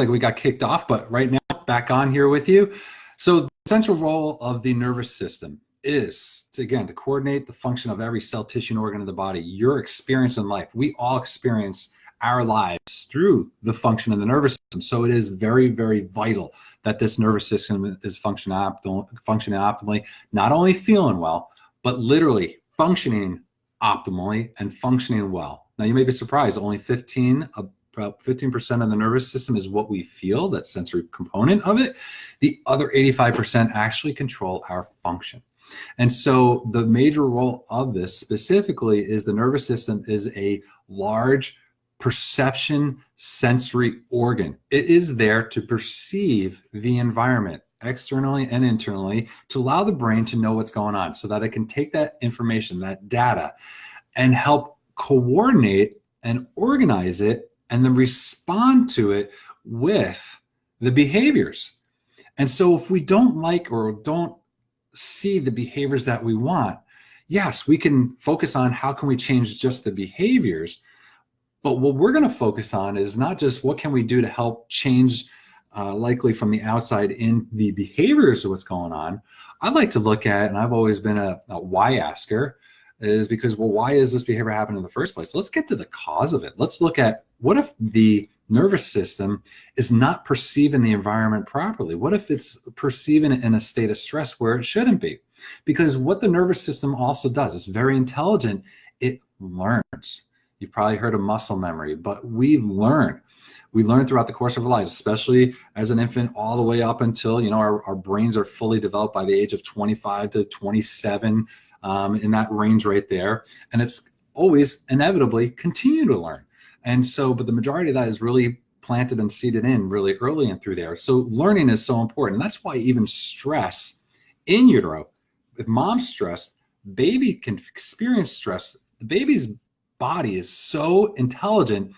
like we got kicked off, but right now back on here with you. So the central role of the nervous system is to, again, to coordinate the function of every cell, tissue, and organ of the body. Your experience in life, we all experience our lives through the function of the nervous system. So it is very, very vital that this nervous system is functioning optimally, not only feeling well, but literally functioning optimally and functioning well. Now you may be surprised, only about 15% of the nervous system is what we feel, that sensory component of it. The other 85% actually control our function. And so the major role of this specifically is the nervous system is a large perception sensory organ. It is there to perceive the environment externally and internally, to allow the brain to know what's going on so that it can take that information, that data, and help coordinate and organize it and then respond to it with the behaviors. And so if we don't like or don't see the behaviors that we want, yes, we can focus on how can we change just the behaviors, but what we're going to focus on is not just what can we do to help change likely from the outside in the behaviors of what's going on. I'd like to look at, and I've always been a why asker, is because, well, why is this behavior happening in the first place? Let's get to the cause of it. Let's look at what if the nervous system is not perceiving the environment properly? What if it's perceiving it in a state of stress where it shouldn't be? Because what the nervous system also does, it's very intelligent, it learns. You've probably heard of muscle memory, but we learn. We learn throughout the course of our lives, especially as an infant, all the way up until, our brains are fully developed by the age of 25 to 27, in that range right there. And it's always inevitably continue to learn. And so, but the majority of that is really planted and seeded in really early and through there. So learning is so important. And that's why even stress in utero, if mom's stressed, baby can experience stress. The baby's body is so intelligent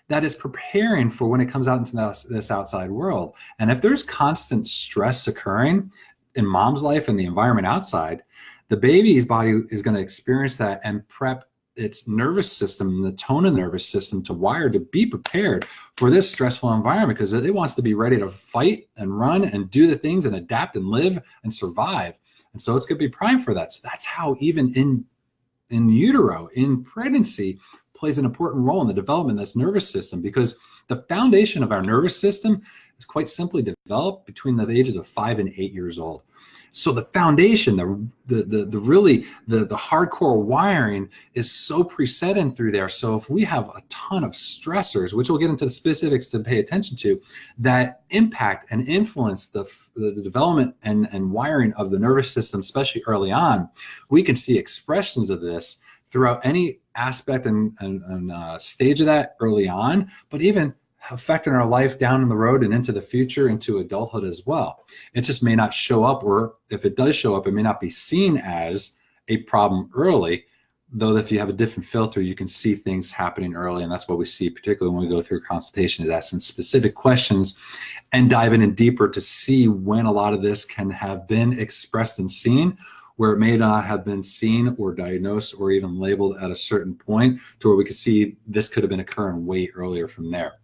that is preparing for when it comes out into this outside world. And if there's constant stress occurring in mom's life and the environment outside, the baby's body is going to experience that and prep its nervous system, the tone of the nervous system, to wire to be prepared for this stressful environment, because it wants to be ready to fight and run and do the things and adapt and live and survive. And so it's going to be primed for that. So that's how even in utero, in pregnancy, plays an important role in the development of this nervous system, because the foundation of our nervous system is quite simply developed between the ages of 5 and 8 years old. So the foundation, the really hardcore wiring is so preset in through there. So if we have a ton of stressors, which we'll get into the specifics to pay attention to, that impact and influence the development and wiring of the nervous system, especially early on, we can see expressions of this throughout any aspect and stage of that early on, but even affecting our life down in the road and into the future, into adulthood as well. It just may not show up, or if it does show up, it may not be seen as a problem early, though if you have a different filter, you can see things happening early. And that's what we see, particularly when we go through a consultation, is asking specific questions and diving in deeper to see when a lot of this can have been expressed and seen, where it may not have been seen or diagnosed or even labeled at a certain point, to where we could see this could have been occurring way earlier from there.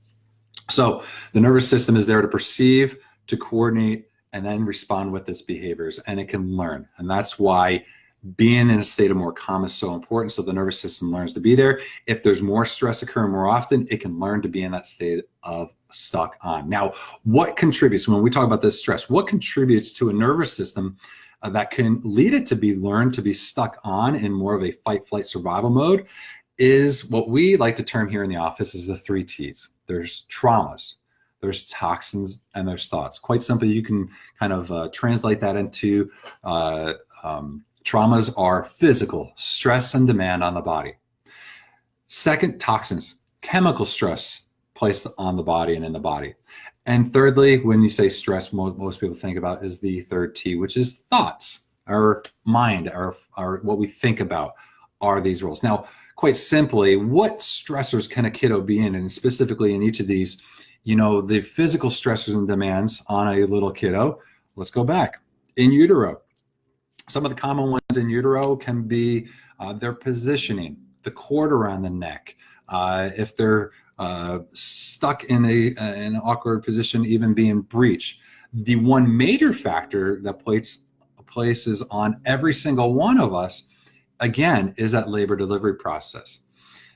So the nervous system is there to perceive, to coordinate, and then respond with its behaviors, and it can learn. And that's why being in a state of more calm is so important. So the nervous system learns to be there. If there's more stress occurring more often, it can learn to be in that state of stuck on. Now, what contributes, when we talk about this stress, what contributes to a nervous system that can lead it to be learned to be stuck on in more of a fight, flight, survival mode, is what we like to term here in the office is the 3 T's. There's traumas, there's toxins, and there's thoughts. Quite simply, you can kind of translate that into traumas are physical stress and demand on the body. Second, toxins, chemical stress placed on the body and in the body. And thirdly, when you say stress, most people think about is the third T, which is thoughts. Our mind, our what we think about are these roles. Now, quite simply, what stressors can a kiddo be in? And specifically in each of these, the physical stressors and demands on a little kiddo. Let's go back. In utero, some of the common ones in utero can be their positioning, the cord around the neck, if they're stuck in an awkward position, even being breech. The one major factor that places on every single one of us, again, is that labor delivery process.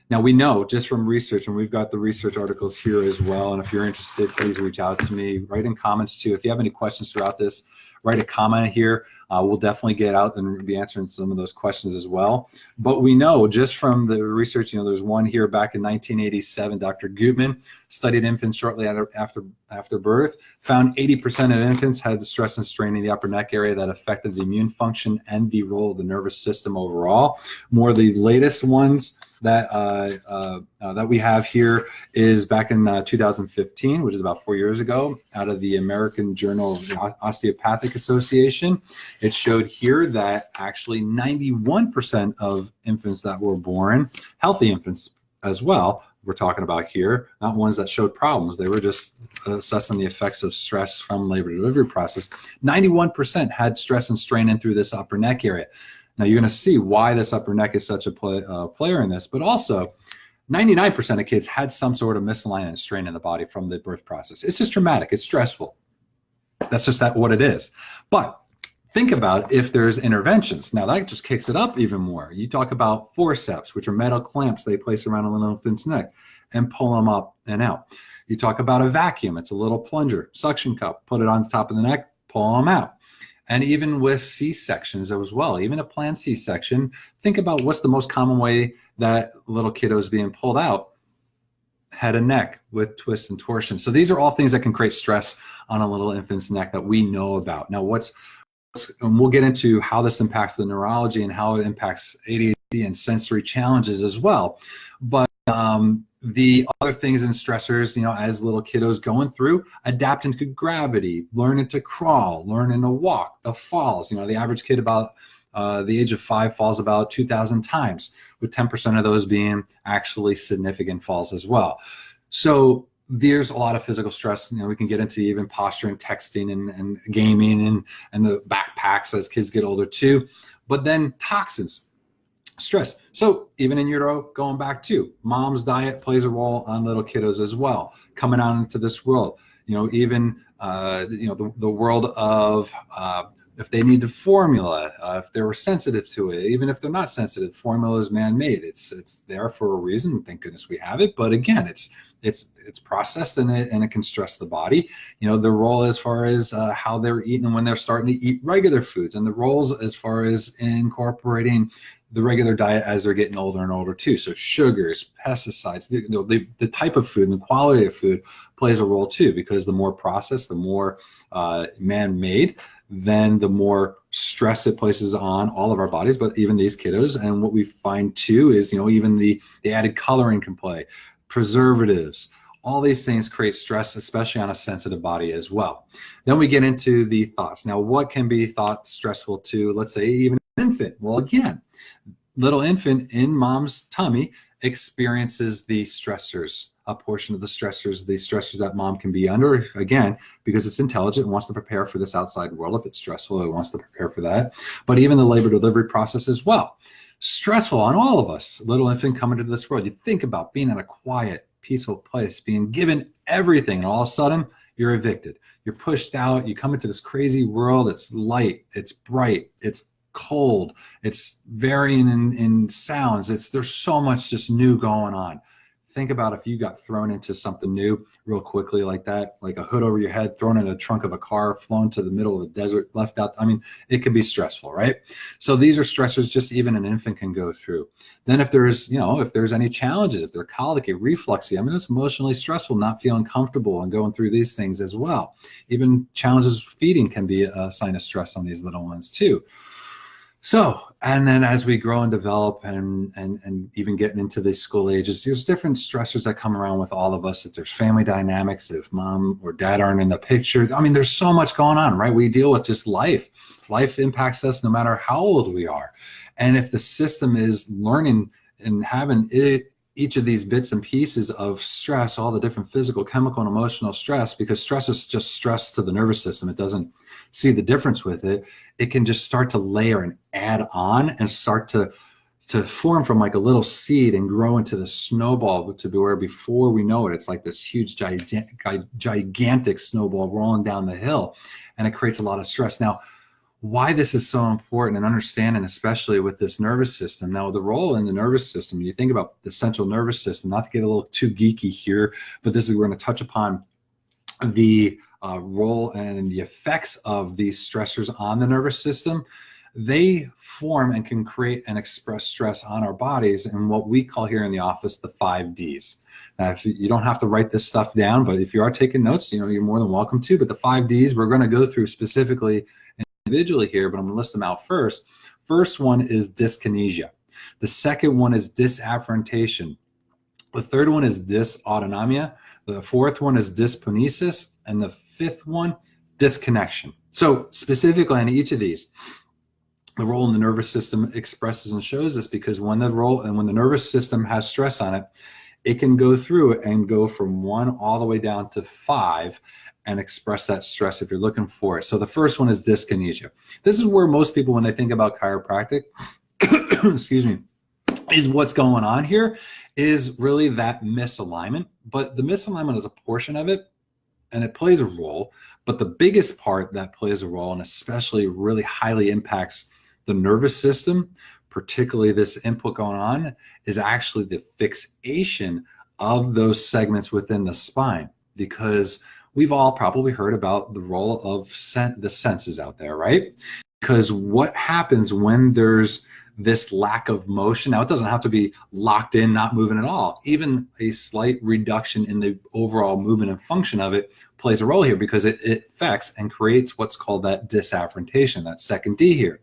Now, we know just from research, and we've got the research articles here as well, and if you're interested, please reach out to me. Write in comments too. If you have any questions throughout this, write a comment here. We'll definitely get out and be answering some of those questions as well. But we know just from the research, there's one here back in 1987, Dr. Gutman studied infants shortly after birth, found 80% of infants had stress and strain in the upper neck area that affected the immune function and the role of the nervous system overall. More of the latest ones that we have here is back in 2015, which is about 4 years ago, out of the American Journal of the Osteopathic Association. It showed here that actually 91% of infants that were born, healthy infants as well, we're talking about here, not ones that showed problems. They were just assessing the effects of stress from labor delivery process. 91% had stress and strain in through this upper neck area. Now, you're going to see why this upper neck is such a player in this, but also 99% of kids had some sort of misalignment and strain in the body from the birth process. It's just traumatic. It's stressful. That's just what it is. But think about if there's interventions. Now, that just kicks it up even more. You talk about forceps, which are metal clamps they place around a little infant's neck and pull them up and out. You talk about a vacuum. It's a little plunger, suction cup, put it on the top of the neck, pull them out. And even with C-sections as well, even a planned C-section, think about what's the most common way that little kiddos being pulled out, head and neck with twists and torsions. So these are all things that can create stress on a little infant's neck that we know about. Now, and we'll get into how this impacts the neurology and how it impacts ADHD and sensory challenges as well. But the other things and stressors, as little kiddos going through, adapting to gravity, learning to crawl, learning to walk, the falls. The average kid about the age of 5 falls about 2,000 times, with 10% of those being actually significant falls as well. So there's a lot of physical stress. We can get into even posture and texting and gaming and the backpacks as kids get older too. But then toxins. Stress. So even in utero, going back to mom's diet plays a role on little kiddos as well, coming out into this world. Even the world of if they need the formula, if they were sensitive to it, even if they're not sensitive, formula is man-made. It's there for a reason. Thank goodness we have it. But again, it's processed and it can stress the body. The role as far as how they're eating when they're starting to eat regular foods, and the roles as far as incorporating the regular diet as they're getting older and older too. So sugars, pesticides, the type of food and the quality of food plays a role too, because the more processed, the more man-made, then the more stress it places on all of our bodies, but even these kiddos. And what we find too is, even the added coloring can play, preservatives, all these things create stress, especially on a sensitive body as well. Then we get into the thoughts. Now, what can be thought stressful to, let's say, even an infant? Well, again, little infant in mom's tummy experiences the stressors, a portion of the stressors that mom can be under, again, because it's intelligent and wants to prepare for this outside world. If it's stressful, it wants to prepare for that. But even the labor delivery process as well. Stressful on all of us. Little infant coming to this world. You think about being in a quiet, peaceful place, being given everything, and all of a sudden you're evicted. You're pushed out. You come into this crazy world. It's light. It's bright. It's cold. It's varying in sounds. There's so much just new going on. Think about if you got thrown into something new real quickly like that, like a hood over your head, thrown in a trunk of a car, flown to the middle of the desert, left out. It could be stressful, right? So these are stressors just even an infant can go through. Then if there's any challenges, if they're colicky, refluxy, it's emotionally stressful, not feeling comfortable and going through these things as well. Even challenges feeding can be a sign of stress on these little ones too. So, and then as we grow and develop and even getting into the school ages, there's different stressors that come around with all of us. If there's family dynamics, if mom or dad aren't in the picture, there's so much going on, right? We deal with just life. Life impacts us no matter how old we are. And if the system is learning and having each of these bits and pieces of stress, all the different physical, chemical, and emotional stress, because stress is just stress to the nervous system. It doesn't see the difference with it. It can just start to layer and add on and start to to form from like a little seed and grow into the snowball to be where before we know it, it's like this huge gigantic snowball rolling down the hill, and it creates a lot of stress. Now, why this is so important and understanding, especially with this nervous system. Now, the role in the nervous system, you think about the central nervous system, not to get a little too geeky here, but this is, we're going to touch upon the role and the effects of these stressors on the nervous system. They form and can create and express stress on our bodies in what we call here in the office the 5Ds. Now, if you don't have to write this stuff down, but if you are taking notes, you're more than welcome to. But the 5Ds we're going to go through specifically individually here, but I'm going to list them out first. First one is dyskinesia. The second one is disafferentation. The third one is dysautonomia. The fourth one is dysponesis. And the fifth one, disconnection. So specifically on each of these, the role in the nervous system expresses and shows this, because when the nervous system has stress on it, it can go through and go from 1 all the way down to 5 and express that stress if you're looking for it. So the first one is dyskinesia. This is where most people, when they think about chiropractic, excuse me, is what's going on here is really that misalignment. But the misalignment is a portion of it, and it plays a role. But the biggest part that plays a role, and especially really highly impacts the nervous system, particularly this input going on, is actually the fixation of those segments within the spine. Because we've all probably heard about the role of the senses out there, right? Because what happens when there's this lack of motion? Now, it doesn't have to be locked in, not moving at all. Even a slight reduction in the overall movement and function of it plays a role here, because it affects and creates what's called that disafferentation, that second D here.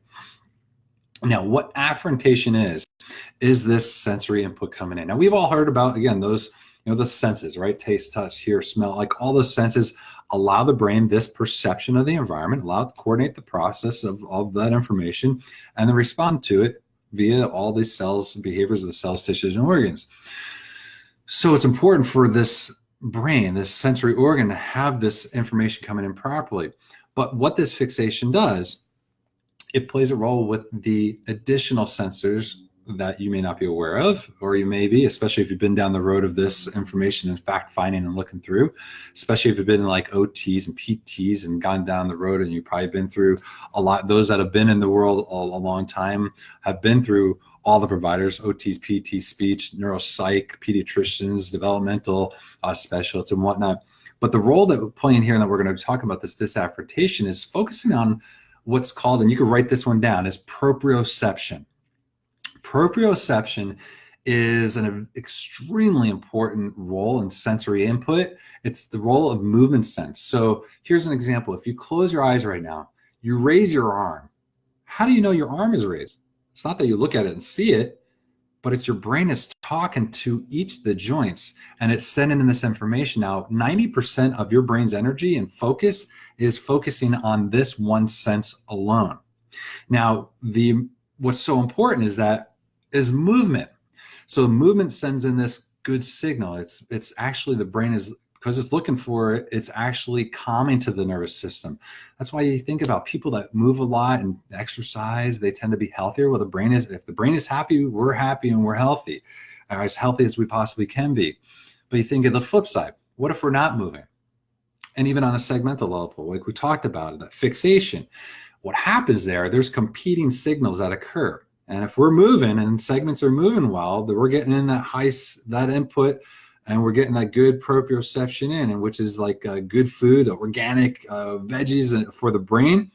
Now, what afferentation is this sensory input coming in. Now, we've all heard about, again, those, the senses, right? Taste, touch, hear, smell, like all those senses allow the brain this perception of the environment, allow it to coordinate the process of that information, and then respond to it via all these cells, behaviors of the cells, tissues, and organs. So it's important for this brain, this sensory organ, to have this information coming in properly. But what this fixation does, it plays a role with the additional sensors that you may not be aware of, or you may be, especially if you've been down the road of this information and fact finding and looking through, especially if you've been in like OTs and PTs and gone down the road, and you've probably been through a lot. Those that have been in the world a long time have been through all the providers, OTs, PTs, speech, neuropsych, pediatricians, developmental specialists and whatnot. But the role that we're playing here, and that we're going to talk about, this disafferentation, is focusing on what's called, and you can write this one down, is proprioception. Proprioception is an extremely important role in sensory input. It's the role of movement sense. So here's an example. If you close your eyes right now, you raise your arm. How do you know your arm is raised? It's not that you look at it and see it, but it's your brain is talking to each of the joints, and it's sending in this information. Now, 90% of your brain's energy and focus is focusing on this one sense alone. Now, what's so important is movement. So movement sends in this good signal. It's actually, the brain is, because it's looking for it, it's actually calming to the nervous system. That's why you think about people that move a lot and exercise, they tend to be healthier. Well, if the brain is happy, we're happy and we're healthy, or as healthy as we possibly can be. But you think of the flip side. What if we're not moving? And even on a segmental level, like we talked about, that fixation, what happens there's competing signals that occur. And if we're moving and segments are moving well, then we're getting in that input, and we're getting that good proprioception in, and which is like good food, organic veggies for the brain.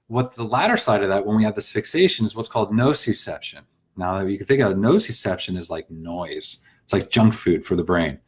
What the latter side of that, when we have this fixation, is what's called nociception. Now, you can think of nociception as like noise. It's like junk food for the brain.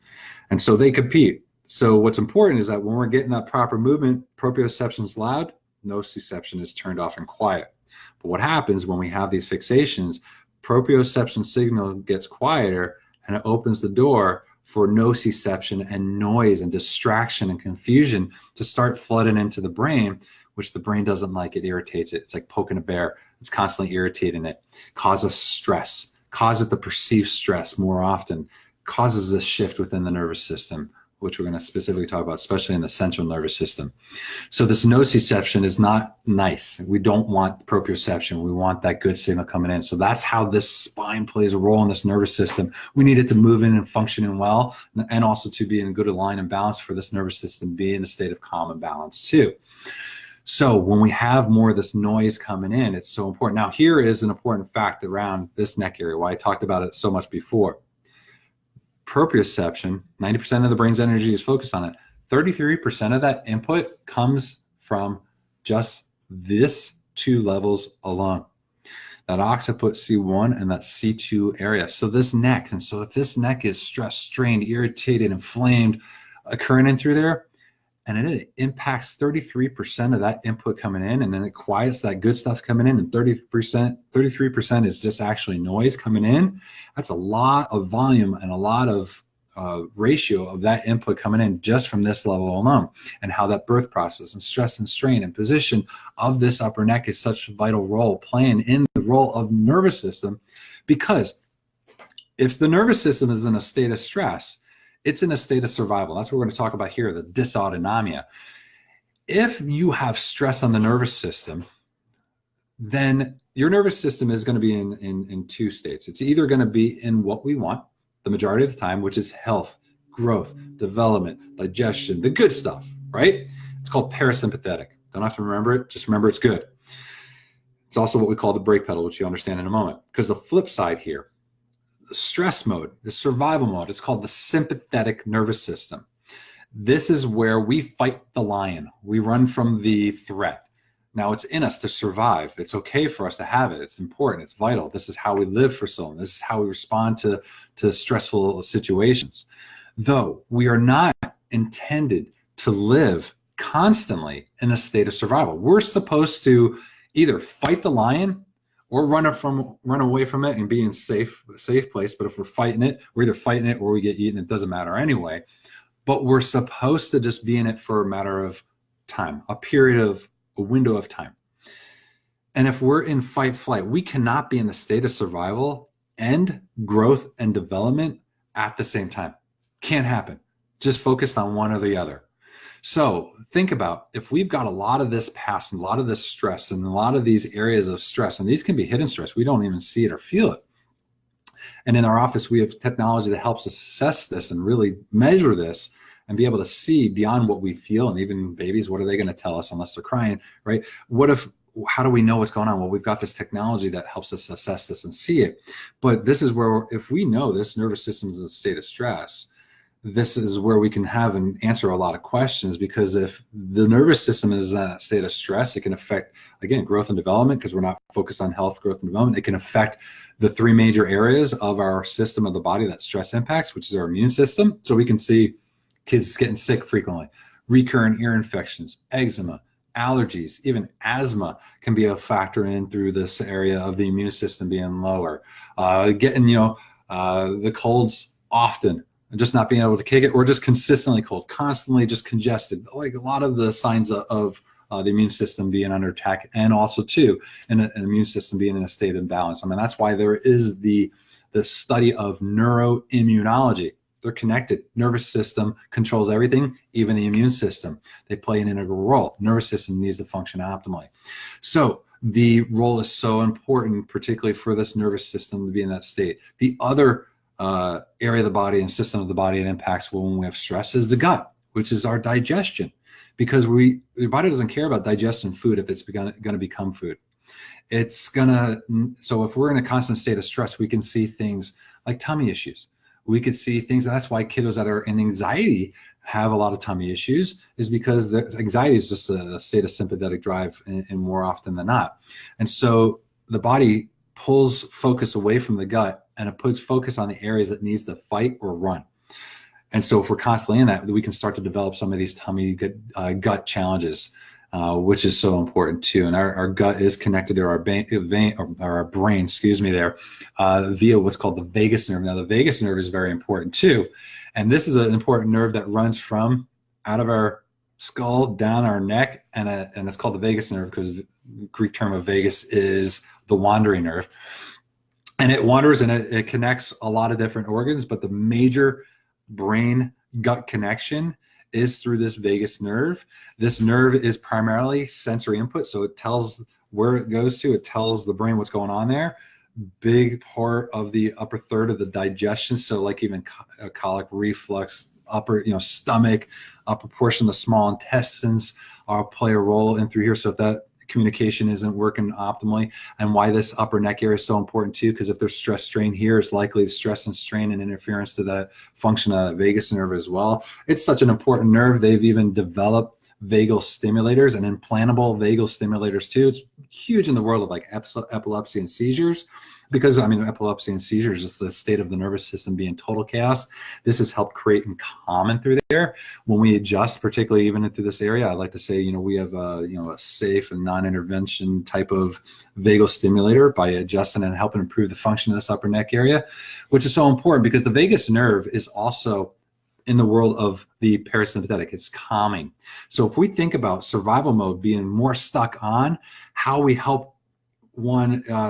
And so they compete. So what's important is that when we're getting that proper movement, proprioception is loud, nociception is turned off and quiet. But what happens when we have these fixations, proprioception signal gets quieter, and it opens the door for nociception and noise and distraction and confusion to start flooding into the brain, which the brain doesn't like. It irritates it. It's like poking a bear. It's constantly irritating it, causes stress, causes the perceived stress more often, causes a shift within the nervous system, which we're going to specifically talk about, especially in the central nervous system. So this nociception is not nice. We don't want proprioception. We want that good signal coming in. So that's how this spine plays a role in this nervous system. We need it to move in and functioning well, and also to be in good align and balance for this nervous system to be in a state of calm and balance too. So when we have more of this noise coming in, it's so important. Now, here is an important fact around this neck area, why I talked about it so much before. Proprioception, 90% of the brain's energy is focused on it. 33% of that input comes from just this two levels alone. That occiput C1 and that C2 area. So this neck, and so if this neck is stressed, strained, irritated, inflamed, occurring in through there, and it impacts 33% of that input coming in, and then it quiets that good stuff coming in, and 33% is just actually noise coming in. That's a lot of volume and a lot of ratio of that input coming in just from this level alone, and how that birth process and stress and strain and position of this upper neck is such a vital role playing in the role of nervous system. Because if the nervous system is in a state of stress, it's in a state of survival. That's what we're going to talk about here, the dysautonomia. If you have stress on the nervous system, then your nervous system is going to be in two states. It's either going to be in what we want the majority of the time, which is health, growth, development, digestion, the good stuff, right? It's called parasympathetic. Don't have to remember it. Just remember it's good. It's also what we call the brake pedal, which you'll understand in a moment. Because the flip side here, the stress mode, the survival mode, it's called the sympathetic nervous system. This is where we fight the lion. We run from the threat. Now, it's in us to survive. It's okay for us to have it. It's important. It's vital. This is how we live for so long. This is how we respond to stressful situations. Though we are not intended to live constantly in a state of survival. We're supposed to either fight the lion or run away from it and be in safe place. But if we're fighting it, we're either fighting it or we get eaten. It doesn't matter anyway. But we're supposed to just be in it for a matter of time, a window of time. And if we're in fight flight, we cannot be in the state of survival and growth and development at the same time. Can't happen. Just focused on one or the other. So think about if we've got a lot of this past and a lot of this stress and a lot of these areas of stress, and these can be hidden stress. We don't even see it or feel it. And in our office, we have technology that helps us assess this and really measure this and be able to see beyond what we feel. And even babies, what are they going to tell us unless they're crying, right? How do we know what's going on? Well, we've got this technology that helps us assess this and see it. But this is where, if we know this nervous system is in a state of stress, this is where we can have and answer a lot of questions, because if the nervous system is in a state of stress, it can affect, again, growth and development, because we're not focused on health, growth, and development. It can affect the three major areas of our system of the body that stress impacts, which is our immune system. So we can see kids getting sick frequently, recurrent ear infections, eczema, allergies, even asthma can be a factor in through this area of the immune system being lower. Getting, the colds often, and just not being able to kick it, or just consistently cold, constantly just congested, like a lot of the signs of the immune system being under attack, and also too, an immune system being in a state of imbalance. I mean, that's why there is the study of neuroimmunology. They're connected. Nervous system controls everything, even the immune system. They play an integral role. Nervous system needs to function optimally. So the role is so important, particularly for this nervous system to be in that state. The other area of the body and system of the body it impacts when we have stress is the gut, which is our digestion, because your body doesn't care about digesting food if it's going to become food. So if we're in a constant state of stress, we can see things like tummy issues. We could see things, and that's why kiddos that are in anxiety have a lot of tummy issues, is because the anxiety is just a state of sympathetic drive, and more often than not. And so the body pulls focus away from the gut, and it puts focus on the areas that needs to fight or run. And so if we're constantly in that, we can start to develop some of these tummy gut challenges, which is so important too. And our gut is connected to our brain, via what's called the vagus nerve. Now, the vagus nerve is very important too. And this is an important nerve that runs from out of our skull down our neck, and it's called the vagus nerve because the Greek term of vagus is the wandering nerve. And it wanders and it connects a lot of different organs, but the major brain gut connection is through this vagus nerve. This nerve is primarily sensory input, so it tells where it goes to. It tells the brain what's going on there. Big part of the upper third of the digestion, so like even colic, reflux, upper, stomach, upper portion of the small intestines play a role in through here. So if that communication isn't working optimally, and why this upper neck area is so important too, because if there's stress strain here, it's likely stress and strain and interference to the function of the vagus nerve as well. It's such an important nerve. They've even developed vagal stimulators and implantable vagal stimulators too. It's huge in the world of like epilepsy and seizures, because epilepsy and seizures is the state of the nervous system being total chaos. This has helped create and calm through there. When we adjust, particularly even through this area, I like to say, we have a safe and non-intervention type of vagal stimulator by adjusting and helping improve the function of this upper neck area, which is so important because the vagus nerve is also in the world of the parasympathetic. It's calming. So if we think about survival mode being more stuck on, how we help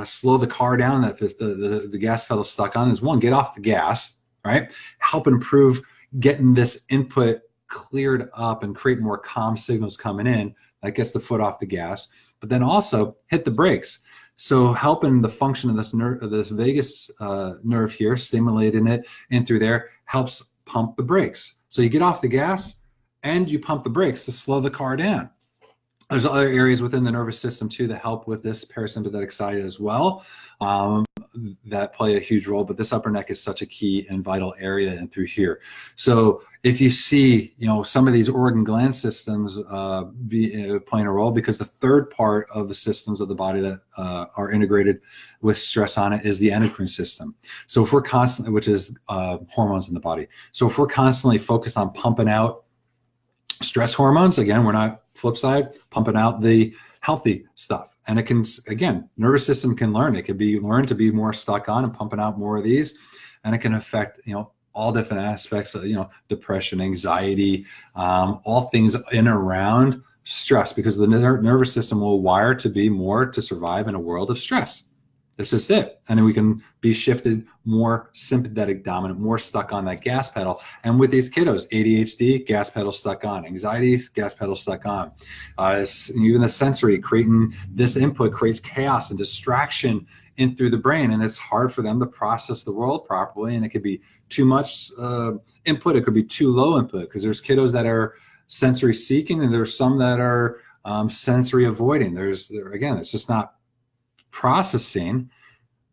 slow the car down, that the gas pedal stuck on, is one, get off the gas, right? Help improve getting this input cleared up and create more calm signals coming in. That gets the foot off the gas, but then also hit the brakes. So helping the function of this nerve, this vagus nerve here, stimulating it in through there, helps pump the brakes. So you get off the gas and you pump the brakes to slow the car down. There's other areas within the nervous system too that help with this parasympathetic side as well, that play a huge role. But this upper neck is such a key and vital area and through here. So if you see, some of these organ gland systems playing a role, because the third part of the systems of the body that are integrated with stress on it is the endocrine system. So if we're constantly, which is hormones in the body. So if we're constantly focused on pumping out stress hormones, again, we're not, flip side, pumping out the healthy stuff. And it can, again, nervous system can learn. It can be learned to be more stuck on and pumping out more of these. And it can affect, all different aspects of, depression, anxiety, all things in and around stress, because the nervous system will wire to be more to survive in a world of stress. This is it. And then we can be shifted more sympathetic dominant, more stuck on that gas pedal. And with these kiddos, ADHD, gas pedal stuck on. Anxieties, gas pedal stuck on. Even the sensory, creating this input creates chaos and distraction in through the brain. And it's hard for them to process the world properly. And it could be too much input. It could be too low input, because there's kiddos that are sensory seeking and there's some that are sensory avoiding. Again, it's just not processing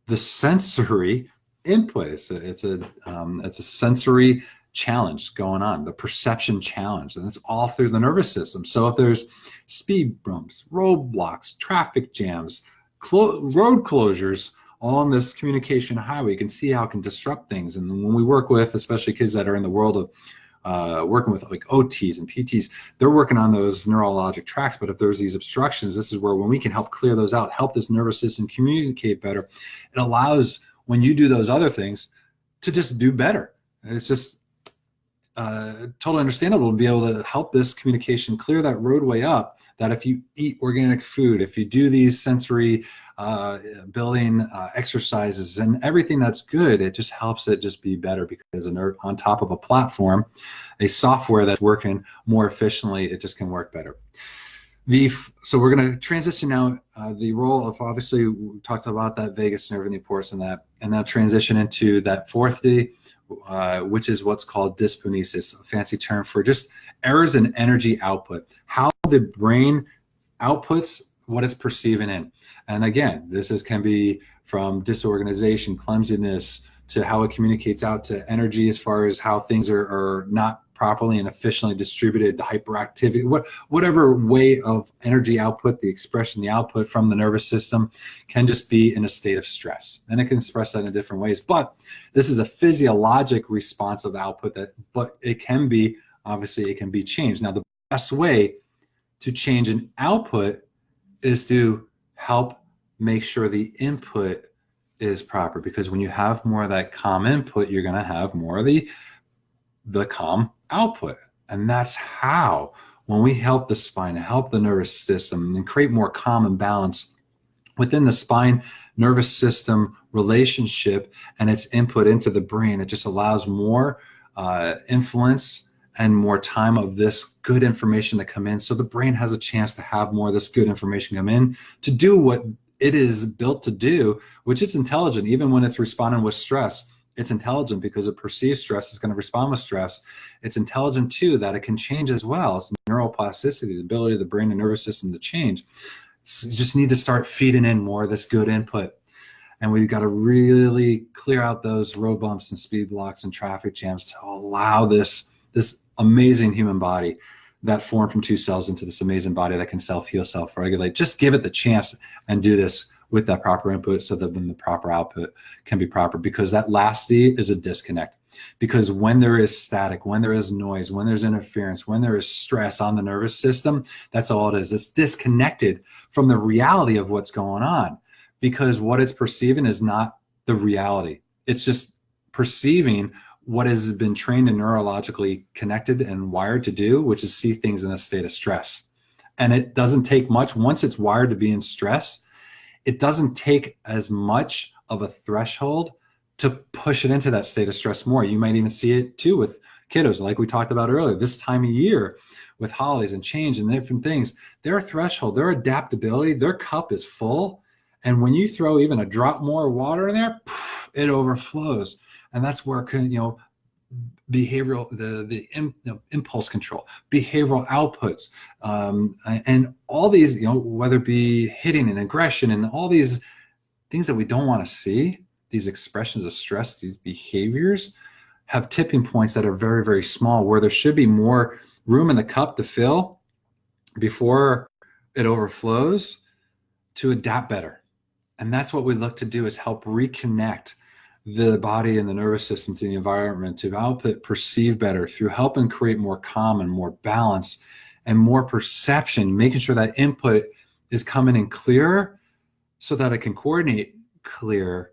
the sensory input. It's a sensory challenge going on, the perception challenge, and it's all through the nervous system. So if there's speed bumps, roadblocks, traffic jams, road closures on this communication highway, you can see how it can disrupt things. And when we work with, especially kids that are in the world of working with like OTs and PTs, they're working on those neurologic tracks. But if there's these obstructions, this is where when we can help clear those out, help this nervous system communicate better, it allows, when you do those other things, to just do better. It's just totally understandable to be able to help this communication clear that roadway up, that if you eat organic food, if you do these sensory building exercises and everything that's good, it just helps it just be better, because on top of a platform, a software that's working more efficiently, it just can work better. So we're going to transition now, the role of, obviously we talked about that vagus nerve and the importance of that, and now transition into that fourth D, which is what's called dysphonesis, a fancy term for just errors in energy output, how the brain outputs what it's perceiving in. And again, can be from disorganization, clumsiness, to how it communicates out to energy, as far as how things are not properly and efficiently distributed, the hyperactivity, whatever way of energy output, the expression, the output from the nervous system can just be in a state of stress. And it can express that in different ways. But this is a physiologic response of output, but it can be, obviously it can be changed. Now, the best way to change an output is to help make sure the input is proper, because when you have more of that calm input, you're going to have more of the calm output. And that's how, when we help the spine, help the nervous system, and create more calm and balance within the spine nervous system relationship and its input into the brain, it just allows more influence and more time of this good information to come in. So the brain has a chance to have more of this good information come in to do what it is built to do, which it's intelligent. Even when it's responding with stress, it's intelligent because it perceives stress, it's going to respond with stress. It's intelligent too that it can change as well. It's neuroplasticity, the ability of the brain and nervous system to change. So you just need to start feeding in more of this good input. And we've got to really clear out those road bumps and speed blocks and traffic jams to allow this amazing human body that formed from 2 cells into this amazing body that can self-heal, self-regulate. Just give it the chance and do this with that proper input so that then the proper output can be proper, because that last D is a disconnect. Because when there is static, when there is noise, when there's interference, when there is stress on the nervous system, that's all it is. It's disconnected from the reality of what's going on, because what it's perceiving is not the reality. It's just perceiving what has been trained and neurologically connected and wired to do, which is see things in a state of stress. And it doesn't take much. Once it's wired to be in stress, it doesn't take as much of a threshold to push it into that state of stress more. You might even see it too with kiddos, like we talked about earlier, this time of year with holidays and change and different things. Their threshold, their adaptability, their cup is full. And when you throw even a drop more water in there, it overflows. And that's where, behavioral, the impulse control, behavioral outputs, and all these, whether it be hitting and aggression and all these things that we don't want to see, these expressions of stress, these behaviors have tipping points that are very, very small, where there should be more room in the cup to fill before it overflows to adapt better. And that's what we look to do, is help reconnect the body and the nervous system to the environment, to help it perceive better through helping create more calm and more balance and more perception, making sure that input is coming in clearer so that it can coordinate clear,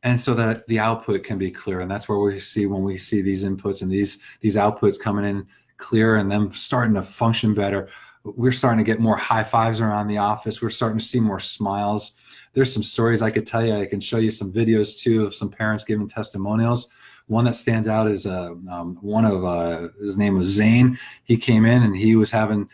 and so that the output can be clear. And that's where we see, when we see these inputs and these outputs coming in clear and them starting to function better, we're starting to get more high fives around the office. We're starting to see more smiles. There's some stories I could tell you. I can show you some videos too of some parents giving testimonials. One that stands out is his name was Zane. He came in and he was having